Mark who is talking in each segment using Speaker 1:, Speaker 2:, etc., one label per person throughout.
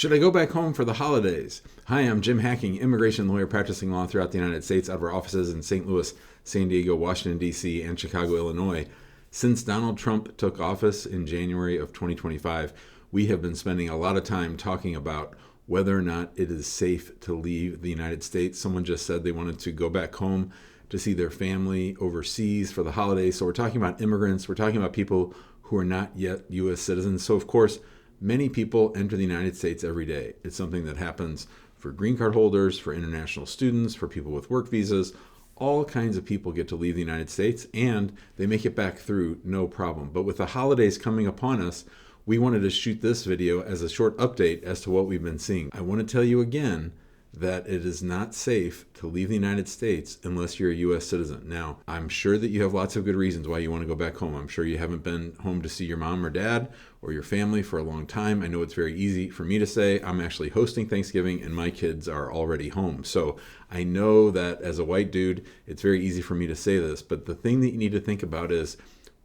Speaker 1: Should I go back home for the holidays? Hi, I'm Jim Hacking, immigration lawyer practicing law throughout the United States out of our offices in St. Louis, San Diego, Washington, D.C., and Chicago, Illinois. Since Donald Trump took office in January of 2025, we have been spending a lot of time talking about whether or not it is safe to leave the United States. Someone just said they wanted to go back home to see their family overseas for the holidays. So we're talking about immigrants. We're talking about people who are not yet U.S. citizens. So, of course, many people enter the United States every day. It's something that happens for green card holders, for international students, for people with work visas. All kinds of people get to leave the United States and they make it back through no problem. But with the holidays coming upon us, we wanted to shoot this video as a short update as to what we've been seeing. I want to tell you again that it is not safe to leave the United States unless you're a U.S. citizen. Now, I'm sure that you have lots of good reasons why you want to go back home. I'm sure you haven't been home to see your mom or dad or your family for a long time. I know it's very easy for me to say. I'm actually hosting Thanksgiving and my kids are already home. So I know that as a white dude, it's very easy for me to say this. But the thing that you need to think about is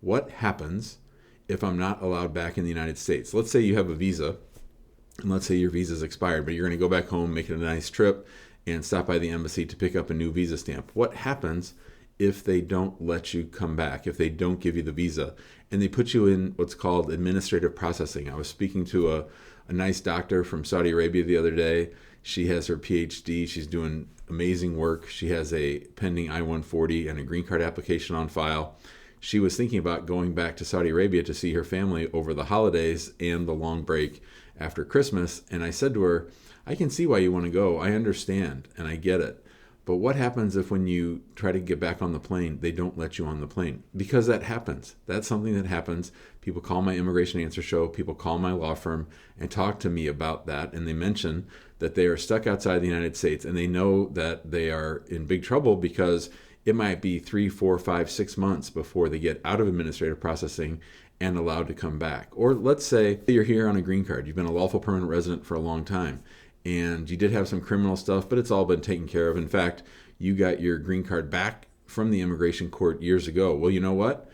Speaker 1: what happens if I'm not allowed back in the United States? Let's say you have a visa. And let's say your visa's expired, but you're going to go back home, make it a nice trip, and stop by the embassy to pick up a new visa stamp. What happens if they don't let you come back, if they don't give you the visa, and they put you in what's called administrative processing? I was speaking to a nice doctor from Saudi Arabia the other day. She has her PhD. She's doing amazing work. She has a pending I-140 and a green card application on file. She was thinking about going back to Saudi Arabia to see her family over the holidays and the long break after Christmas. And I said to her, I can see why you want to go. I understand and I get it. But what happens if when you try to get back on the plane, they don't let you on the plane? Because that happens. That's something that happens. People call my Immigration Answer Show. People call my law firm and talk to me about that. And they mention that they are stuck outside the United States and they know that they are in big trouble because it might be 3, 4, 5, 6 months before they get out of administrative processing and allowed to come back. Or let's say you're here on a green card. You've been a lawful permanent resident for a long time and you did have some criminal stuff, but it's all been taken care of. In fact, you got your green card back from the immigration court years ago. Well, you know what?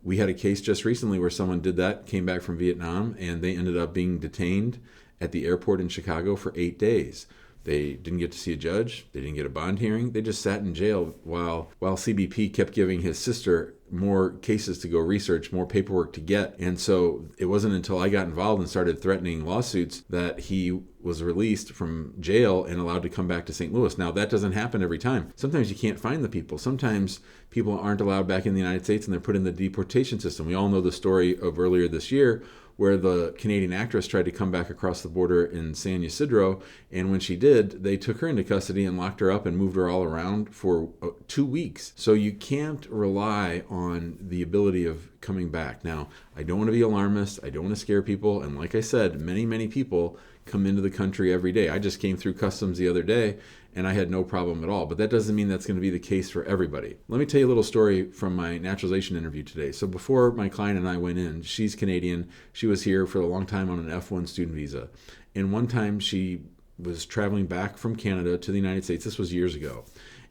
Speaker 1: We had a case just recently where someone did that, came back from Vietnam, and they ended up being detained at the airport in Chicago for 8 days. They didn't get to see a judge. They didn't get a bond hearing. They just sat in jail while CBP kept giving his sister more cases to go research, more paperwork to get. And so it wasn't until I got involved and started threatening lawsuits that he was released from jail and allowed to come back to St. Louis. Now, that doesn't happen every time. Sometimes you can't find the people. Sometimes people aren't allowed back in the United States and they're put in the deportation system. We all know the story of earlier this year where the Canadian actress tried to come back across the border in San Ysidro, and when she did, they took her into custody and locked her up and moved her all around for 2 weeks. So you can't rely on the ability of coming back. Now, I don't want to be alarmist. I don't want to scare people. And like I said, many, many people come into the country every day. I just came through customs the other day and I had no problem at all. But that doesn't mean that's going to be the case for everybody. Let me tell you a little story from my naturalization interview today. So before my client and I went in, she's Canadian. She was here for a long time on an F1 student visa. And one time she was traveling back from Canada to the United States. This was years ago.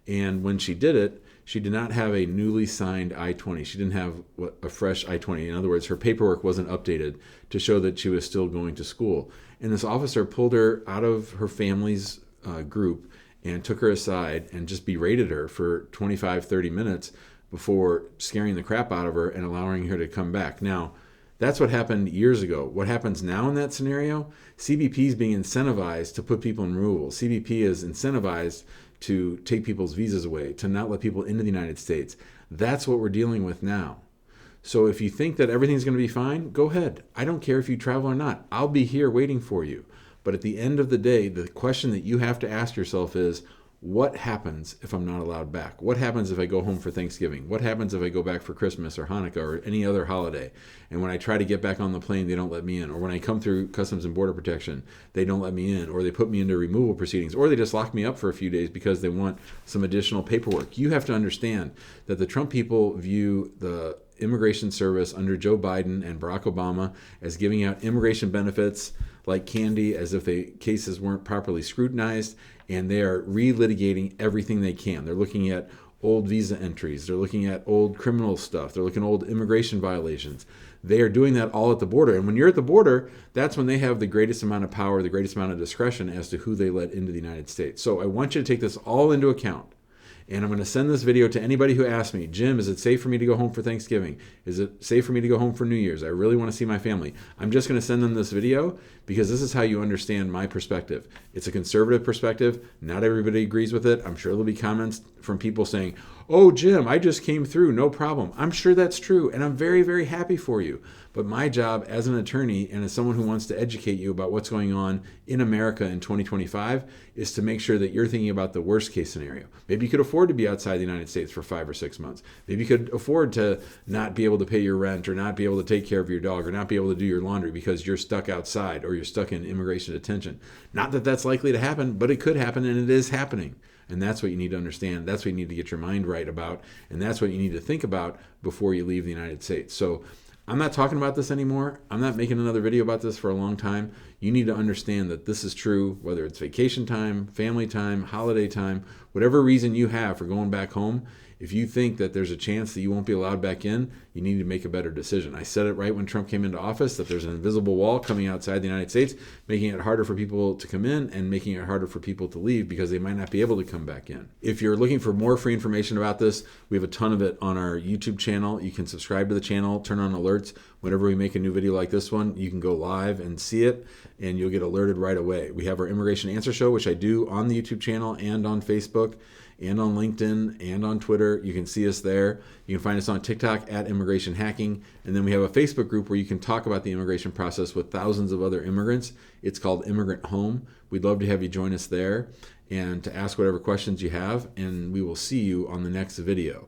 Speaker 1: And when she did it, she did not have a newly signed I-20. She didn't have a fresh I-20. In other words, her paperwork wasn't updated to show that she was still going to school. And this officer pulled her out of her family's group and took her aside and just berated her for 25, 30 minutes before scaring the crap out of her and allowing her to come back. Now, that's what happened years ago. What happens now in that scenario? CBP is being incentivized to put people in removal. CBP is incentivized to take people's visas away, to not let people into the United States. That's what we're dealing with now. So if you think that everything's going to be fine, go ahead. I don't care if you travel or not. I'll be here waiting for you. But at the end of the day, the question that you have to ask yourself is, what happens if I'm not allowed back? What happens if I go home for Thanksgiving? What happens if I go back for Christmas or Hanukkah or any other holiday? And when I try to get back on the plane, they don't let me in. Or when I come through Customs and Border Protection, they don't let me in. Or they put me into removal proceedings. Or they just lock me up for a few days because they want some additional paperwork. You have to understand that the Trump people view the immigration service under Joe Biden and Barack Obama as giving out immigration benefits like candy, as if the cases weren't properly scrutinized, and they are relitigating everything they can. They're looking at old visa entries. They're looking at old criminal stuff. They're looking at old immigration violations. They are doing that all at the border. And when you're at the border, that's when they have the greatest amount of power, the greatest amount of discretion as to who they let into the United States. So I want you to take this all into account. And I'm going to send this video to anybody who asks me, Jim, is it safe for me to go home for Thanksgiving? Is it safe for me to go home for New Year's? I really want to see my family. I'm just going to send them this video because this is how you understand my perspective. It's a conservative perspective. Not everybody agrees with it. I'm sure there'll be comments from people saying, oh, Jim, I just came through, no problem. I'm sure that's true, and I'm very, very happy for you. But my job as an attorney and as someone who wants to educate you about what's going on in America in 2025 is to make sure that you're thinking about the worst case scenario. Maybe you could afford to be outside the United States for 5 or 6 months. Maybe you could afford to not be able to pay your rent or not be able to take care of your dog or not be able to do your laundry because you're stuck outside or you're stuck in immigration detention. Not that that's likely to happen, but it could happen, and it is happening. And that's what you need to understand. That's what you need to get your mind right about. And that's what you need to think about before you leave the United States. So I'm not talking about this anymore. I'm not making another video about this for a long time. You need to understand that this is true, whether it's vacation time, family time, holiday time, whatever reason you have for going back home. If you think that there's a chance that you won't be allowed back in, you need to make a better decision. I said it right when Trump came into office, that there's an invisible wall coming outside the United States, making it harder for people to come in and making it harder for people to leave because they might not be able to come back in. If you're looking for more free information about this, we have a ton of it on our YouTube channel. You can subscribe to the channel, turn on alerts. Whenever we make a new video like this one, you can go live and see it, and you'll get alerted right away. We have our Immigration Answer Show, which I do on the YouTube channel and on Facebook and on LinkedIn and on Twitter. You can see us there. You can find us on TikTok at Immigration Hacking. And then we have a Facebook group where you can talk about the immigration process with thousands of other immigrants. It's called Immigrant Home. We'd love to have you join us there and to ask whatever questions you have. And we will see you on the next video.